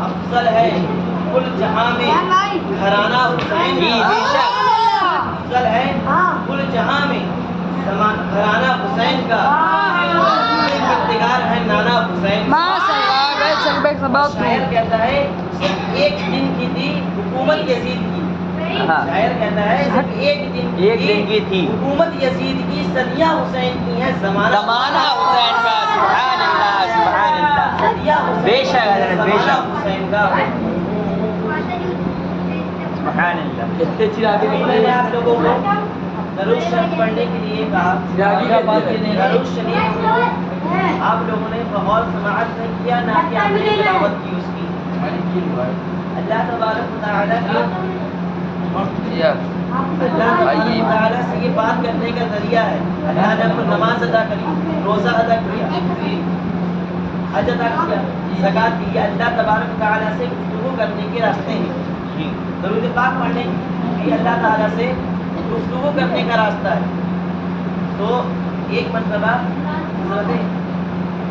افضل ہے کل جہاں میں گھرانہ حسین کا، افضل ہے کل جہاں میں گھرانہ حسین کا، ہے نانا حسین۔ شاعر کہتا ہے ایک دن کی تھی حکومت یزید کی، شاعر کہتا ہے ایک دن کی تھی حکومت یزید کی، صدیاں حسین کی ہیں زمانہ حسین کا۔ سبحان اللہ سبحان اللہ، صدیاں بے شک حسین کا۔ سبحان اللہ۔ میں نے آپ لوگوں کو درود شریف پڑھنے کے لیے کہا، درود شریف آپ لوگوں نے بغور سماعت نہیں کیا، نہ کہ آپ نے تلاوت کی اس کی۔ اللہ تبارک و تعالیٰ سے یہ بات کرنے کا ذریعہ ہے۔ اللہ نے اپنی نماز ادا کری، روزہ ادا کیا، حج ادا کیا، زکات دی، اللہ تبارک و تعالیٰ سے گفتگو کرنے کے راستے ہیں۔ درود پاک پڑھنے بھی اللہ تعالیٰ سے گفتگو کرنے کا راستہ ہے۔ تو ایک مرتبہ حضرت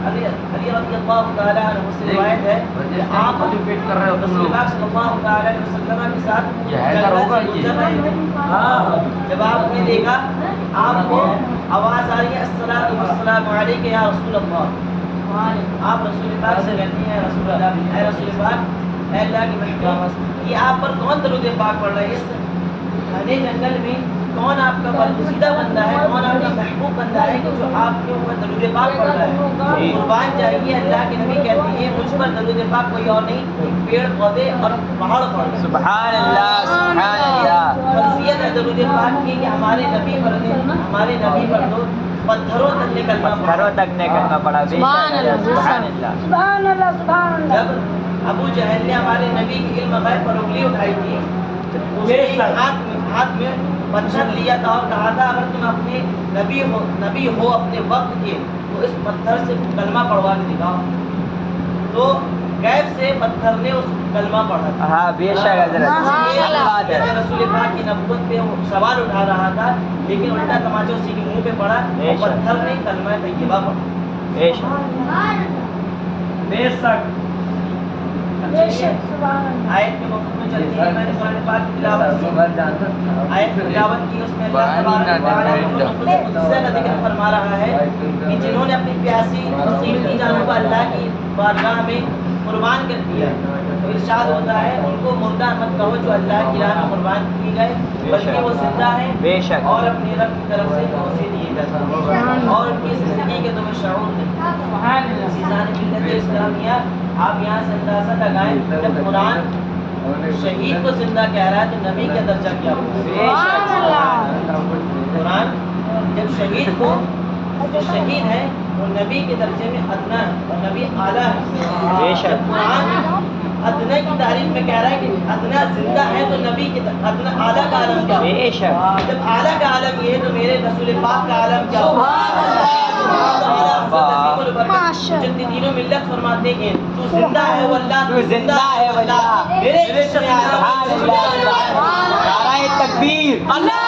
علی رضی اللہ تعالیٰ عنہ سے روایت ہے کہ آپ رسول اللہ صلی اللہ تعالیٰ علیہ وسلم کے ساتھ جب آپ نے دیکھا آپ کو آواز آ رہی ہے الصلاۃ والسلام علیک یا رسول اللہ، آپ رسول پاک سے کہتی ہیں رسول اللہ، اے رسول پاک، اے اللہ کی محبوب، یہ آپ پر کون درود پاک پڑھ رہا ہے؟ اس گھنے جنگل میں کون آپ کا برگزیدہ بندہ ہے، کون آپ کا محبوب بندہ ہے کہ جو آپ کے اوپر درود پاک پڑھ رہا ہے؟ قربان جائیے، اللہ کے نبی کہتے ہیں مجھ پر درود پاک کوئی اور نہیں، پیڑ پودے اور پہاڑ پڑھ رہے ہیں۔ سبحان اللہ سبحان اللہ۔ خاصیت ہے درود پاک کی کہ ہمارے نبی پر تو پتھروں تک نکلنا پڑا۔ سبحان اللہ سبحان اللہ سبحان اللہ۔ جب ابو جہل نے ہمارے نبی کی علم غیب پر انگلی اٹھائی تھی، اس نے ہاتھ میں پتھر لیا تھا اور کہا تھا اگر تم اپنے نبی ہو اپنے وقت کے تو اس پتھر سے کلمہ پڑھوا کے دکھاؤ۔ تو غیب سے پتھر نے اس کلمہ پڑھا تھا۔ ہاں بے شک حضرت، رسول پاک کی نبوت پہ سوال اٹھا رہا تھا، لیکن الٹا تماچا اسی کے منہ پہ پڑا اور پتھر نے کلمہ طیبہ پڑھا۔ بے شک بے شک۔ آیت کے مفہوم میں چلتی ہے، میں نے قرآن پاک کی تلاوت کی، آیت کی تلاوت کی، اس میں اللہ تبارک و تعالیٰ قدسیہ کا ذکر فرما رہا ہے کہ جنہوں نے اپنی پیاسی قیمتی جانوں کو اللہ کی بارگاہ میں قربان کر دیا، تو ارشاد ہوتا ہے ان کو مردہ مت کہو جو اللہ کی راہ میں قربان کی گئے، بلکہ وہ زندہ ہیں اور اپنے رب کی طرف سے توسیع دیے جاتے ہیں اور ان کی زندگی کے تمہیں شعور نہیں۔ عزیزان ملت اسلامیہ، آپ یہاں سے اندازہ لگائیں جب قرآن شہید کو زندہ کہہ رہا ہے تو نبی کا درجہ کیا ہوگا؟ قرآن جب شہید کو، جو شہید ہے وہ نبی کے درجے میں ادنا ہے اور نبی اعلیٰ ہے۔ جب قرآن ادنا کی تعریف میں کہہ رہا ہے کہ ادنا زندہ ہے تو نبی کے ادنا اعلیٰ کا عالم کیا ہوگا؟ جب اعلیٰ کا عالم یہ ہے تو میرے رسول پاک کا عالم کیا ہوگا؟ مجددین و ملت فرماتے ہیں تو زندہ ہے واللہ، تو زندہ ہے واللہ، میرے نعرہ تکبیر، اللہ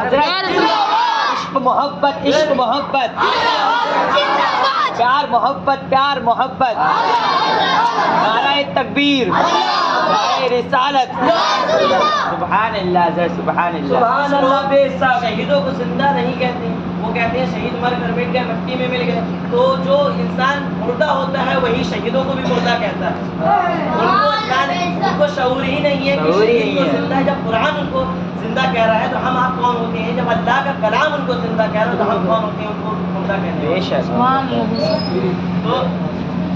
رسالت، عشق محبت، عشق محبت، پیار محبت، پیار محبت، نعرہ تکبیر، نعرہ رسالت۔ سبحان اللہ سبحان اللہ۔ شہیدوں کو زندہ نہیں کہتے، وہ کہتے ہیں شہید مر کر مٹ گئے، مٹی میں مل گئے. تو جو انسان مردہ ہوتا ہے وہی شہیدوں کو بھی مردہ کہتا ہے. ان کو شعور ہی نہیں ہے کہ شہید کو زندہ ہے. جب قرآن ان کو زندہ کہہ رہا ہے تو ہم آپ کون ہوتے ہیں؟ جب اللہ کا کلام ان کو زندہ کہہ رہا ہے تو ہم کون ہوتے ہیں ان کو مردہ کہتے ہیں؟ تو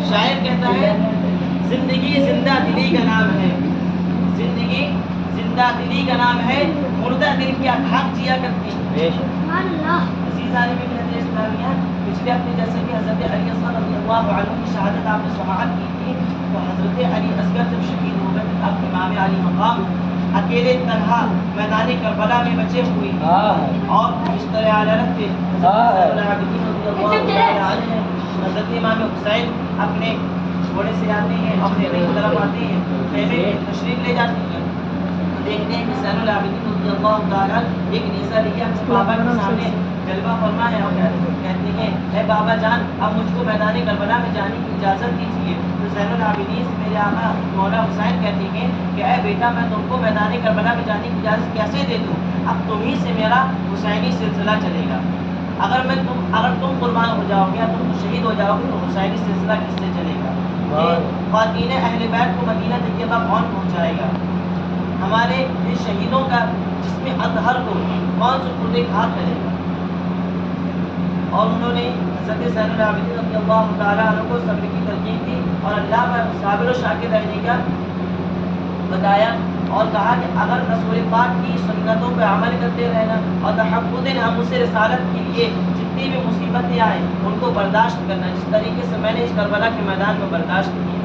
شاعر کہتا ہے زندگی زندہ دلی کا نام ہے، زندگی زندہ دلی کا نام ہے، مردہ دل کیا کھاک جیا کرتی ہے. پچھلے اپنے جیسے کہ حضرت علی اصغر رضی اللہ عنہ کی شہادت آپ نے سماعت کی تھی، تو حضرت علی اصغر جب شہید ہو گئے اب امام علی مقام اکیلے تنہا میدان کربلا میں بچے ہوئے اور بستر عدالت پہ حضرت امام حسین اپنے گھوڑے سے آتے ہیں، اپنے خیمے کی طرف آتے ہیں، خیمے میں تشریف لے جاتے ہیں. دیکھتے ہیں کہ زین العابدین رضی اللہ تعالیٰ ایک نیزہ لیا اپنے بابا کے سامنے جلوہ فرما ہے اور کہتے ہیں اے بابا جان اب مجھ کو میدان کربلا میں جانے کی اجازت دیجیے. تو زین العابدین سے میرے آقا مولا حسین کہتے ہیں کہ اے بیٹا میں تم کو میدان کربلا میں جانے کی اجازت کیسے دے دوں؟ اب تم ہی سے میرا حسینی سلسلہ چلے گا. اگر تم قربان ہو جاؤ گے یا تم شہید ہو جاؤ گے تو حسینی سلسلہ کس سے چلے گا؟ خواتین اہل بیت کو مدینہ طیبہ کون پہنچائے گا؟ ہمارے ان شہیدوں کا جسم اطہر کو کون سپرد کھات کرے گا؟ اور انہوں نے حضرت زین العابدین رضی اللہ تعالیٰ عنہ کو صبر کی تلقین دی اور اللہ پر صابر و شاکر رہنے کا بتایا اور کہا کہ اگر رسول پاک کی سنتوں پہ عمل کرتے رہنا اور تحفظ ناموس رسالت کے لیے جتنی بھی مصیبتیں آئیں ان کو برداشت کرنا، جس طریقے سے میں نے اس کربلا کے میدان میں برداشت کیا.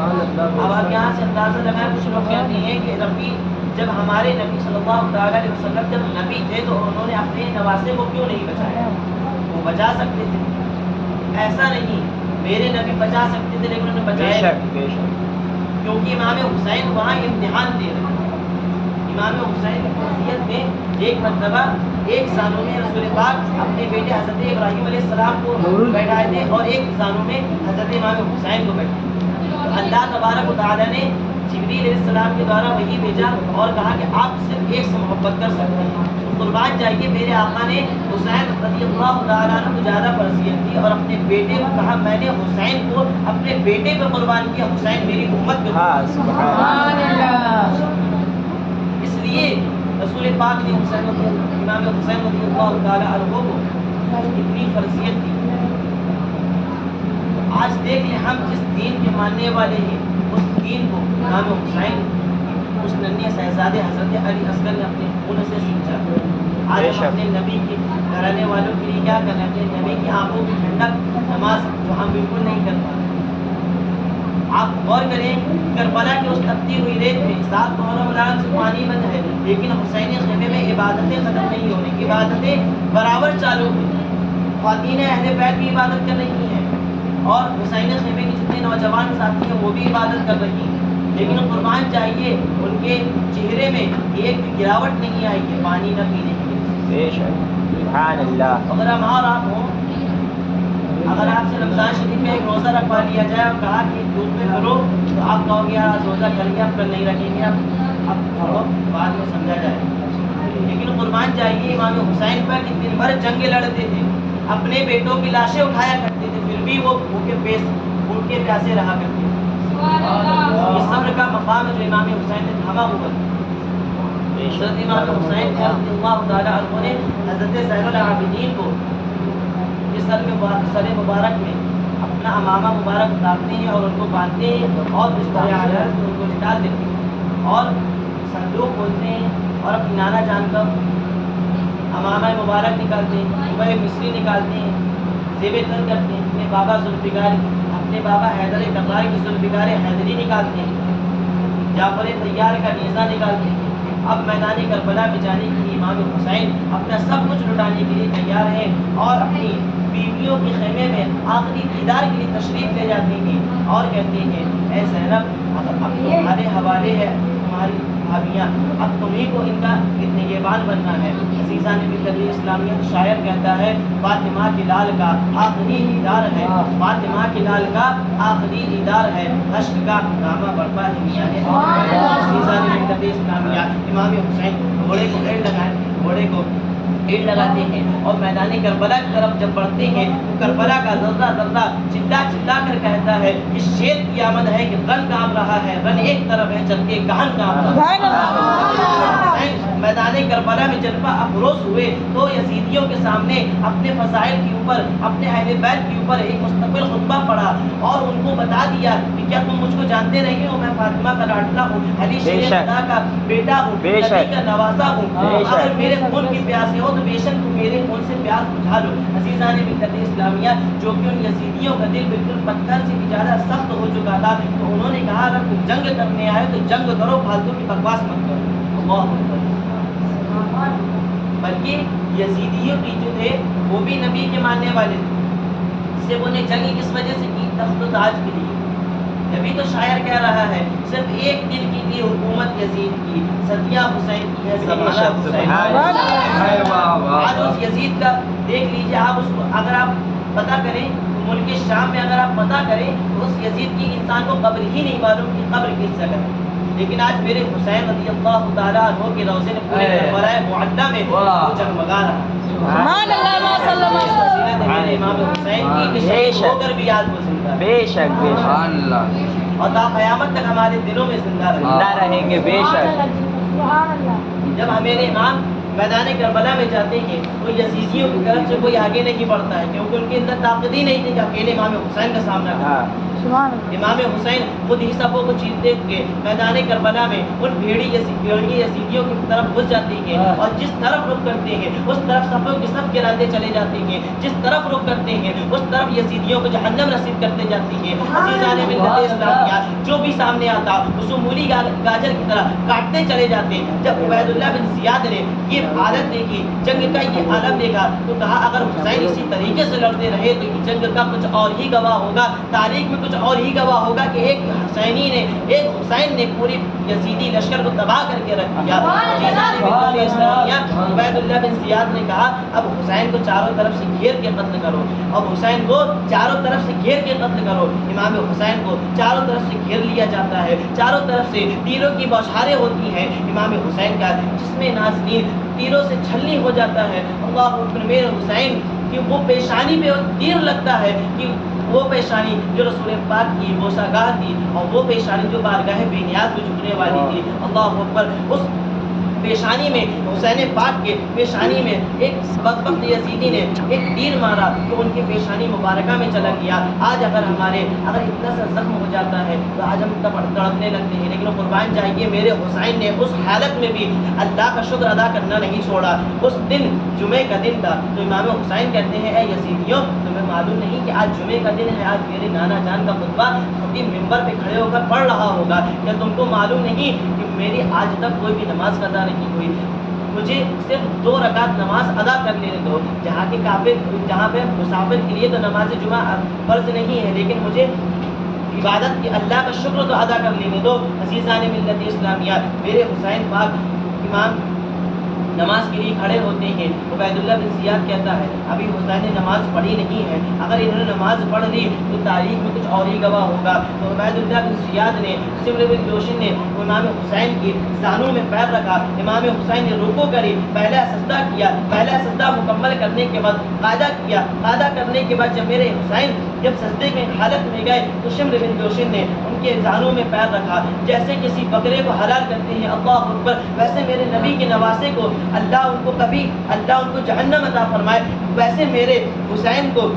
اب آپ یہاں سے اندازہ لگائیں. کچھ لوگ کہتے ہیں کہ ربی جب ہمارے نبی صلی اللہ تعالیٰ علیہ وسلم جب نبی تھے تو انہوں نے اپنے نواسے کو کیوں نہیں بچایا؟ وہ بچا سکتے تھے. ایسا نہیں، میرے نبی بچا سکتے تھے لیکن انہوں نے بچایا کیونکہ امام حسین وہاں امتحان دے رہے تھے. امام حسین کی وصیت میں ایک مرتبہ ایک زانوں میں رسول پاک اپنے بیٹے حضرت ابراہیم علیہ السلام کو بیٹھائے تھے اور ایک زانوں میں حضرت امام حسین کو بیٹھائے. اللہ تبارک و تعالیٰ نے جبریل علیہ السلام کے دوارا وحی بھیجا اور کہا کہ آپ صرف ایک سے محبت کر سکتے ہیں. تو قربان جائیے میرے آقا نے حسین رضی اللہ تعالیٰ عنہ کو زیادہ فرضیت دی اور اپنے بیٹے کو کہا میں نے حسین کو اپنے بیٹے پہ قربان کیا، حسین میری امت کو. اس لیے رسول پاک نے امام حسین رضی اللہ تعالیٰ عنہ کو اتنی فرضیت دی. آج دیکھ لیں ہم جس دین کے ماننے والے ہیں اس دین کو امام حسین اس ننھے صاحبزادے حضرت علی اصغر نے اپنے خون سے سیکھا. آج ہم اپنے نبی کے گھرانے والوں کے لیے کیا کر رہے ہیں؟ اپنے نبی کی آنکھوں کی ٹھنڈک نماز جو ہم بالکل نہیں کر پاتے. آپ غور کریں کربلا کی اس تپتی ہوئی ریت میں 7 محرم العام سے پانی بند ہے لیکن حسینی خیمے میں عبادتیں ختم نہیں ہو رہی، عبادتیں برابر چالو ہوئی. خواتین اہل بیت بھی عبادت کر رہی ہیں اور حسینی خیمے کے جتنے نوجوان ساتھی ہیں وہ بھی عبادت کر رہی ہیں لیکن قربان چاہیے ان کے چہرے میں ایک بھی گراوٹ نہیں آئی کہ پانی نہ پینے کی. سبحان اللہ. اگر ہم اور آپ ہوں، اگر آپ سے رمضان شریف میں ایک روزہ رکھوا لیا جائے اور کہا کہ دودھ میں کرو تو آپ کہو گے آج روزہ کر لیا اب کل نہیں رکھیں گے، اب چھوڑو بعد میں سمجھا جائے. لیکن قربان چاہیے امام حسین پر کہ دن بھر جنگ لڑتے تھے، اپنے بیٹوں کی لاشیں اٹھایا کرتے تھے پھر بھی وہ بھوکے پیاسے رہا کرتے تھے. اس صبر کا مقام ہے جو امام حسین نے تھاما ہوا. حضرت امام حسین رضی اللہ تعالیٰ عنہ نے حضرت زین العابدین کو اس سر مبارک میں اپنا امامہ مبارک اتارتے ہیں اور ان کو باندھتے ہیں اور بستر عدالت میں ان کو نکال دیتے ہیں اور صندوق کھولتے ہیں اور اپنی نانا جان کا امامہ مبارک نکالتے ہیں، وہ مصری نکالتے ہیں، زیب تن کرتے ہیں، اپنے بابا ذوالفقار اپنے بابا حیدر کرار کی ذوالفقار حیدری نکالتے ہیں، جعفر طیار کا نیزہ نکالتے ہیں. اب میدان کربلا میں جانے کے لیے امام حسین اپنا سب کچھ لٹانے کے لیے تیار ہیں اور اپنی بیویوں کے خیمے میں آخری دیدار کے لیے تشریف لے جاتے ہیں اور کہتے ہیں اے زینب اب تمہارے حوالے ہے تمہاری بھابیاں، اب تمہیں کو ان کا نگہبان بننا ہے. عزیزان نبی تدریس اسلامیہ شاعر کہتا ہے فاطمہ کے لال کا آخری دیدار ہے، فاطمہ کے لال کا آخری دیدار ہے، اشک کا نامہ بڑھتا ہے میاں نے. عزیزان نبی تدریس اسلامیہ امام حسین گھوڑے کو ایڑ لگائیں، گھوڑے کو تیر لگاتے ہیں اور میدان کربلا کی طرف جب بڑھتے ہیں تو کربلا کا ذرہ ذرہ چلا چلا کر کہتا ہے اس شیر کی آمد ہے کہ رن کانپ رہا ہے، رن ایک طرف ہے چل کے گہن کانپ رہا ہے۔ میدان کربلا میں جلوہ افروز ہوئے تو یزیدیوں کے سامنے اپنے فضائل کے اوپر، اپنے اہل بیت کے اوپر ایک مستقل خطبہ پڑھا اور ان کو بتا دیا کہ کیا تم مجھ کو جانتے نہیں ہو، میں فاطمہ کا لاڈلا ہوں، علی شیر خدا کا بیٹا ہوں، نبی کا نوازا ہوں، اگر میرے خون کی پیاسے ہو تو بے شک تم میرے خون سے پیاس بجھا لو۔ عزیزان ملت اسلامیہ، جو کہ ان یزیدیوں کا دل بالکل پتھر سے بھی زیادہ سخت ہو چکا تھا، تو انہوں نے کہا اگر تم جنگ کرنے آئے تو جنگ کرو، فالتو کی بکواس مت کرو۔ اللہ اکبر۔ بلکہ یزیدیوں کی جو تھے وہ بھی نبی کے ماننے والے تھے، صرف انہیں جنگ کس وجہ سے کی؟ تخت و تاج کے لیے۔ نبی تو شاعر کہہ رہا ہے صرف ایک دن کی تھی حکومت یزید کی، صدیہ حسین کی ہے زمانہ حسین۔ آج اس یزید کا دیکھ لیجیے آپ، اس کو اگر آپ پتہ کریں ملک شام میں اگر آپ پتہ کریں تو اس یزید کی انسان کو قبر ہی نہیں معلوم کہ قبر کس جگہ ہے، لیکن آج میرے حسین رضی اللہ تعالیٰ عنہ کے روضے نے پورے کربلا معلیٰ میں وہ جگمگا رہا ہے۔ سبحان اللہ ماشاءاللہ ماشاءاللہ۔ میرے امام حسین کی کہ شہید ہو کر بھی آج وہ زندہ ہے، بے شک بے شک اور تا قیامت تک ہمارے دلوں میں زندہ رہیں گے بے شک۔ جب ہمارے امام میدان کربلا میں جاتے ہیں تو یزیدیوں کی طرف سے کوئی آگے نہیں بڑھتا ہے، کیونکہ ان کے اندر طاقت ہی نہیں تھی کہ اکیلے امام حسین کا سامنا کریں۔ امام حسین خود ہی صفوں کو چیرتے ہوئے میدان کربلا میں ان بھیڑی یزیدیوں کی طرف گھس جاتے ہیں، اور جس طرف رخ کرتے ہیں اس طرف صفوں کے صف گراتے چلے جاتے ہیں، جس طرف رخ کرتے ہیں اس طرف یزیدیوں کو جہنم نصیب کرتے جاتے ہیں۔ عزیزان ملت اسلامیہ، جو بھی سامنے آتا اس کو مولی گاجر کی طرح کاٹتے چلے جاتے ہیں۔ جب عبید اللہ بن زیاد نے یہ حالت دیکھی، جنگ کا یہ عالم دیکھا، تو کہا اگر حسین اسی طریقے سے لڑتے رہے تو یہ جنگ کا کچھ اور ہی گواہ ہوگا، تاریخ میں کچھ اور ہی گواہ ہوگا کہ ایک حسین نے پوری یزیدی لشکر کو تباہ کر کے رکھ دیا۔ عبید اللہ بن زیاد نے کہا اب حسین کو چاروں طرف سے گھیر کے قتل کرو، اب حسین کو چاروں طرف سے گھیر کے قتل کرو۔ امام حسین کو چاروں طرف سے گھیر لیا جاتا ہے، چاروں طرف سے تیروں کی بوچھاریں ہوتی ہیں، امام حسین کا جسم نازنین تیروں سے چھلنی ہو جاتا ہے۔ اللہ اکبر۔ میرے حسین کہ وہ پیشانی پہ تیر لگتا ہے کہ وہ پیشانی جو رسول پاک کی بوسہ گاہ تھی، اور وہ پیشانی جو بارگاہ بے نیاز میں جھکنے والی تھی۔ اللہ اکبر۔ اس پیشانی میں حسین پاک کے پیشانی میں ایک بدبخت یزیدی نے ایک تیر مارا تو ان کے پیشانی مبارکہ میں چلا گیا۔ آج اگر اتنا سا زخم ہو جاتا ہے تو آج ہم تڑپنے لگتے ہیں، لیکن قربان جائیے میرے حسین نے اس حالت میں بھی اللہ کا شکر ادا کرنا نہیں چھوڑا۔ اس دن جمعے کا دن تھا تو امام حسین کہتے ہیں اے یزیدیوں، تمہیں معلوم نہیں کہ آج جمعے کا دن ہے، آج میرے نانا جان کا خطبہ خطیب منبر پہ کھڑے ہو کر پڑھ رہا ہوگا، کیا تم کو معلوم نہیں کہ میری آج تک کوئی بھی نماز قضا نہیں ہوئی؟ مجھے صرف 2 رکعت نماز ادا کر لینے دو۔ جہاں پہ مسافر کے لیے تو نماز جمعہ فرض نہیں ہے، لیکن مجھے عبادت کی اللہ کا شکر تو ادا کر لینے دو۔ عزیزان ملت اسلامیہ، میرے حسین پاک امام نماز کے لیے کھڑے ہوتے ہیں، عبید اللہ بن زیاد کہتا ہے ابھی حسین نے نماز پڑھی نہیں ہے، اگر انہوں نے نماز پڑھ لی تو تاریخ میں کچھ اور ہی گواہ ہوگا۔ تو عبید اللہ بن زیاد نے سمر بن جوشن نے امام حسین کی زانوں میں پیر رکھا، امام حسین نے رکوع کری، پہلا سجدہ کیا، پہلا سجدہ مکمل کرنے کے بعد قاعدہ کیا، قاعدہ کرنے کے بعد جب میرے حسین جب سجدے کی حالت میں گئے تو سمر بن جوشن نے ان کے زانوں میں پیر رکھا، جیسے کسی بکرے کو حلال کرتے ہیں اللہ اکبر، ویسے میرے نبی کے نواسے کو اللہ ان کو جہنم عطا فرمائے، ویسے میرے حسین کو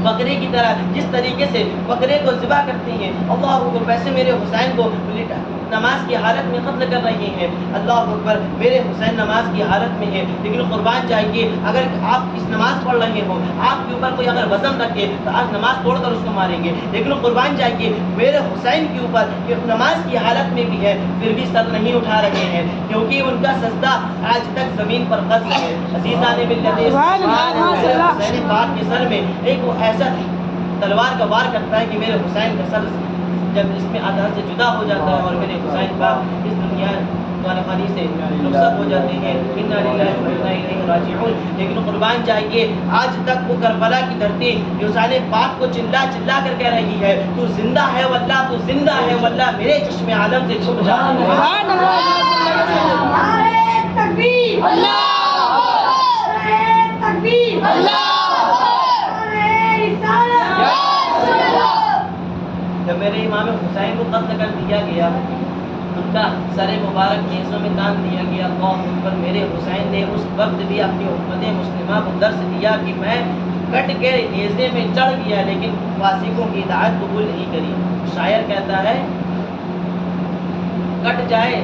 بکرے کی طرح جس طریقے سے بکرے کو ذبح کرتے ہیں اللہ اکبر، ویسے میرے حسین کو نماز کی حالت میں قتل کر رہے ہیں اللہ اکبر۔ میرے حسین نماز کی حالت میں ہے، لیکن قربان جائیے اگر آپ اس نماز پڑھ رہے ہو، آپ کے اوپر کوئی اگر وزن رکھے تو آج نماز توڑ کر اس کو ماریں گے، لیکن قربان جائیے میرے حسین کے اوپر نماز کی حالت میں بھی ہے پھر بھی سر نہیں اٹھا رہے ہیں، کیونکہ ان کا سجدہ آج تک زمین پر قصد ہے۔ عزیزان ملت حسین پاک کے سر میں ایک وہ ایسا تلوار کا وار کرتا ہے کہ میرے حسین کا سر جب اس میں آدھار سے جدا ہو جاتا ہے اور میرے حسین پاک اس دنیا خانی سے رخصت ہو جاتے ہیں، انا للہ و انا الیہ راجعون۔ لیکن قربان جائیے آج تک وہ کربلا کی دھرتی حسین پاک کو چلا چلا کر کہہ رہی ہے تو زندہ ہے واللہ، تو زندہ ہے واللہ، میرے چشم عالم سے چھپ جا۔ سبحان اللہ، تکبیر، اللہ سر مبارک نیزوں میں تان دیا گیا، اللہ اکبر، میرے حسین نے اس وقت بھی اپنی امت مسلمہ کو درس دیا کہ میں کٹ کے نیزے میں چڑھ گیا لیکن فاسقوں کی اطاعت قبول نہیں کری۔ شاعر کہتا ہے کٹ جائے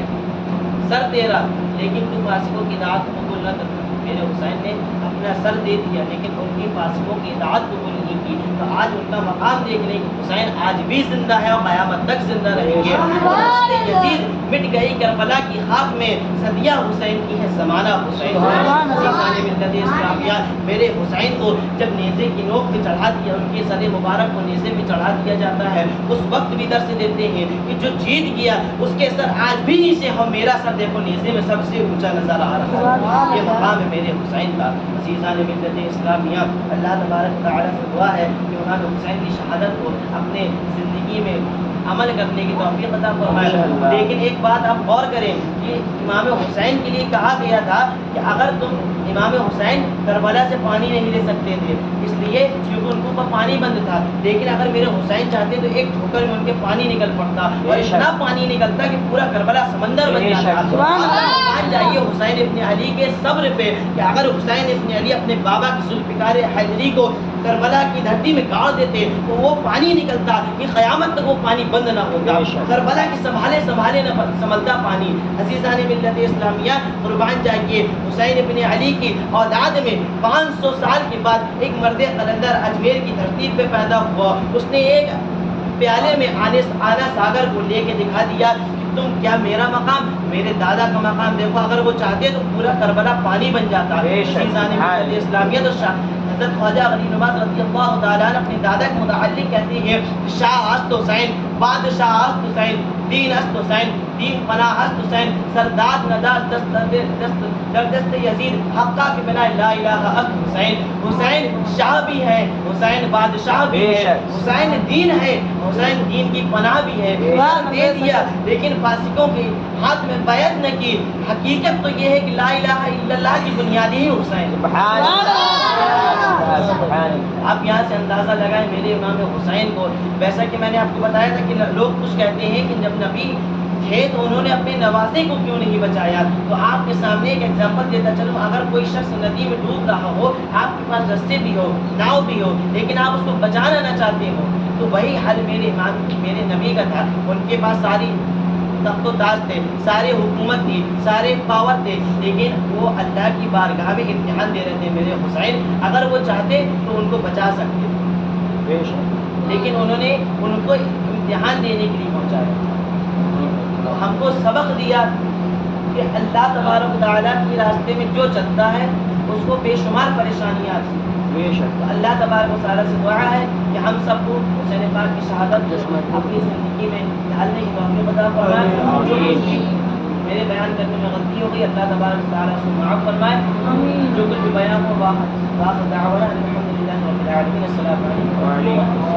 سر تیرا لیکن تو فاسقوں کی اطاعت قبول نہ کرتا۔ میرے حسین نے اپنا سر دے دیا لیکن ان کی فاسقوں کی اطاعت قبول نہیں کی، تو آج ان کا مقام دیکھ لیں کہ حسین آج بھی زندہ ہے اور قیامت تک زندہ رہیں گے۔ یزید مٹ گئی کربلا کی خاک میں، صدیہ حسین کی ہے زمانہ حسین۔ عزیزان ملت اسلامیہ، میرے حسین کو جب نیزے کی نوک پہ چڑھا دیا، ان کے سر مبارک کو نیزے پہ چڑھا دیا جاتا ہے، اس وقت بھی درس دیتے ہیں کہ جو جیت گیا اس کے سر آج بھی نیچے، ہم میرا سر دیکھو نیزے میں سب سے اونچا نظر آ رہا ہے۔ یہ مقام ہے میرے حسین کا۔ عزیزان ملت اسلامیہ، اللہ تبارک و تعالیٰ سے دعا ہے کہ امام حسین کی شہادت کو اپنے زندگی میں عمل کرنے کی توفیق عطا فرمائے۔ لیکن ایک بات آپ غور کریں کہ امام حسین کے لیے کہا گیا تھا کہ اگر تم امام حسین کربلا سے پانی نہیں لے سکتے تھے، اس لیے کیونکہ ان کے اوپر پانی بند تھا، لیکن اگر میرے حسین چاہتے تو ایک ٹھوکر میں ان کے پانی نکل پڑتا اور اتنا پانی نکلتا کہ پورا کربلا سمندر بن جاتا۔ مان جائیے حسین ابن علی کے صبر پہ کہ اگر حسین ابن علی اپنے بابا کی ذوالفقار حیدری کو کربلا کی دھرتی میں گاڑ دیتے تو وہ پانی نکلتا کہ قیامت تک وہ پانی بند نہ ہوتا، کربلا کی سنبھالے نہ سنبھلتا پانی۔ عزیزان ملت اسلامیہ، قربان جائیے حسین ابن علی کی اولاد میں 500 سال کے بعد ایک مرد قلندر اجمیر کی دھرتی پہ پیدا ہوا، اس نے ایک پیالے میں آنا ساگر کو لے کے دکھا دیا کہ تم کیا میرا مقام میرے دادا کا مقام دیکھو، اگر وہ چاہتے تو پورا کربلا پانی بن جاتا۔ عزیزان ملت اسلامیہ، تو حضرت خواجہ غریب نواز رضی اللہ تعالیٰ عنہ اپنے دادا کے متعلق کہتے ہیں شاہ است حسین، بادشاہ است حسین، دین است حسین، دین پناہ است حسین، سرداد نداز دست یزید، حقہ کے بنا لا الہ است حسین۔ حسین شاہ بھی ہے، حسین بادشاہ بھی ہے، حسین دین ہے، حسین دین کی پناہ بھی ہے۔ دے دیا لیکن فاسقوں کے ہاتھ میں بیعت نہ کی۔ حقیقت تو یہ ہے کہ لا الہ الا اللہ کی بنیادی ہی حسین۔ آپ یہاں سے اندازہ لگائیں میرے امام حسین کو۔ ویسا کہ میں نے آپ کو بتایا تھا کہ لوگ کچھ کہتے ہیں کہ جب نبی تھے تو انہوں نے اپنے نوازے کو کیوں نہیں بچایا، تو آپ کے سامنے ایک ایگزامپل دیتا چلوں، اگر کوئی شخص ندی میں ڈوب رہا ہو، آپ کے پاس رستے بھی ہو، ناؤ بھی ہو، لیکن آپ اس کو بچانا نہ چاہتے ہو، تو وہی حل میرے نبی کا تھا۔ ان کے پاس ساری تخت و تاج تھے، سارے حکومت تھی، سارے پاور تھے، لیکن وہ اللہ کی بارگاہ میں امتحان دے رہے تھے میرے حسین۔ اگر وہ چاہتے تو ان کو بچا سکتے، لیکن انہوں نے ان کو امتحان دینے کے لیے پہنچایا۔ تو ہم کو سبق دیا کہ اللہ تبارک و تعالیٰ کے راستے میں جو چلتا ہے اس کو بے شمار پریشانیاں آتی ہیں۔ تو اللہ تبارک و تعالیٰ سے دعا ہے کہ ہم سب کو حسین پاک کی شہادت اپنی زندگی میں ڈھالنے کی توفیق عطا فرمائے۔ جو کچھ بھی میرے بیان کرنے میں غلطی ہو گئی اللہ تبارک و تعالیٰ اس کو معاف فرمائے۔ جو کچھ بھی بیان ہو واقع دعوانا الحمدللہ رب العالمین۔ السلام علیکم۔